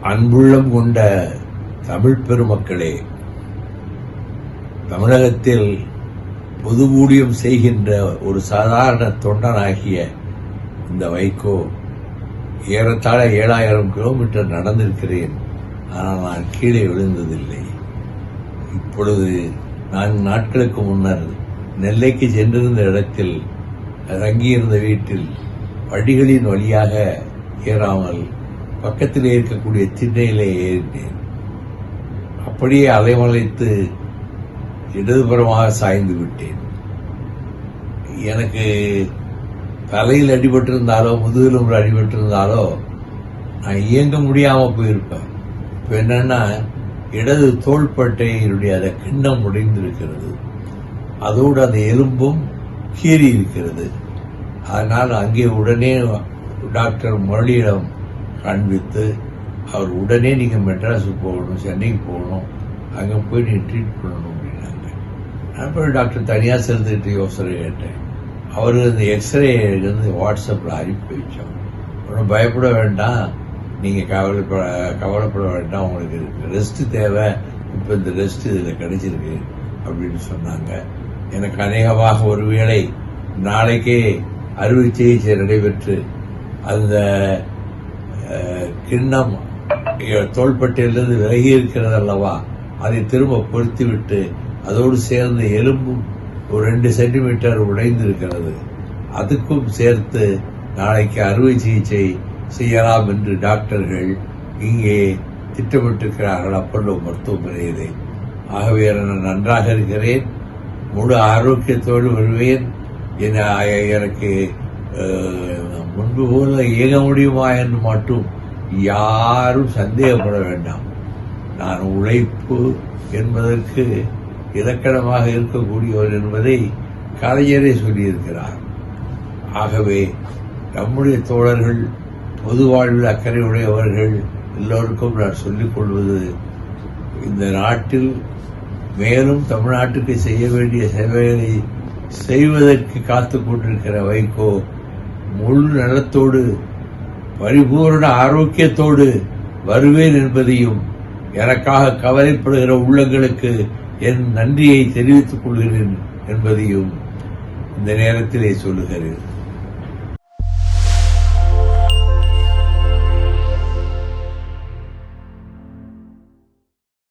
அன்புள்ளம் கொண்ட தமிழ் பெருமக்களே, தமிழகத்தில் பொது ஊழியம் செய்கின்ற ஒரு சாதாரண தொண்டனாகிய இந்த வைகோ ஏறத்தாழ 7000 கிலோமீட்டர் நடந்திருக்கிறேன். ஆனால் நான் கீழே விழுந்ததில்லை. இப்பொழுது 4 நாட்களுக்கு முன்னர் நெல்லைக்கு சென்றிருந்த இடத்தில் தங்கியிருந்த வீட்டில் படிகளின் வழியாக ஏறாமல் பக்கத்திலே இருக்கக்கூடிய திண்ணையிலே ஏறினேன். அப்படியே அலைமலைத்து இடதுபுறமாக சாய்ந்து விட்டேன். எனக்கு தலையில் அடிபட்டிருந்தாலோ முதுகிலும் அடிபட்டிருந்தாலோ நான் இயங்க முடியாம போயிருப்பேன். இப்ப என்னன்னா, இடது தோள்பட்டையினுடைய அந்த கிண்ணம் உடைந்திருக்கிறது, அதோடு அந்த எலும்பும் கீறி இருக்கிறது. அதனால் அங்கே உடனே டாக்டர் முரளியிடம் காண்பித்து அவர் உடனே நீங்க மெட்ராஸுக்கு போகணும், சென்னைக்கு போகணும், அங்கே போய் நீ ட்ரீட் பண்ணணும் அப்படின்னாங்க. நான் போய் டாக்டர் தனியாக சேர்ந்துட்டு யோசனை கேட்டேன். அவரு இந்த எக்ஸ்ரே இருந்து வாட்ஸ்அப்பில் அனுப்பி வச்சோம். ஒன்றும் பயப்பட வேண்டாம், நீங்க கவலைப்பட வேண்டாம், உங்களுக்கு ரெஸ்ட் தேவை, இப்போ இந்த ரெஸ்ட் இதில் கிடைச்சிருக்கு அப்படின்னு சொன்னாங்க. எனக்கு அநேகமாக ஒருவேளை நாளைக்கே அறுவை சிகிச்சை நடைபெற்று அந்த கிண்ணம் தோள்பட்டையிலிருந்து விலகி இருக்கிறது அல்லவா, அதை திரும்ப பொருத்திவிட்டு அதோடு சேர்ந்த எலும்பும் ஒரு 2 சென்டிமீட்டர் உடைந்திருக்கிறது, அதுக்கும் சேர்த்து நாளைக்கு அறுவை சிகிச்சை செய்யலாம் என்று டாக்டர்கள் இங்கே திட்டமிட்டிருக்கிறார்கள் அப்பல்லோ மருத்துவமனையிலே. ஆகவே நான் நன்றாக இருக்கிறேன், முழு ஆரோக்கியத்தோடு வருவேன். எனக்கு முன்பு போல இயங்க முடியுமா என்று மட்டும் யாரும் சந்தேகப்பட வேண்டாம். நான் உழைப்பு என்பதற்கு இலக்கணமாக இருக்கக்கூடியவர் என்பதை கலைஞரே சொல்லியிருக்கிறார். ஆகவே நம்முடைய தோழர்கள், பொது வாழ்வில் அக்கறை உடையவர்கள் எல்லோருக்கும் நான் சொல்லிக் கொள்வது, இந்த நாட்டில் மேலும் தமிழ்நாட்டுக்கு செய்ய வேண்டிய சேவைகளை செய்வதற்கு காத்துக் கொண்டிருக்கிற வைகோ முழு நலத்தோடு பரிபூர்ண ஆரோக்கியத்தோடு வருவேன் என்பதையும், எனக்காக கவலைப்படுகிற உள்ளங்களுக்கு என் நன்றியை தெரிவித்துக் கொள்கிறேன் என்பதையும் இந்த நேரத்திலே சொல்லுகிறேன்.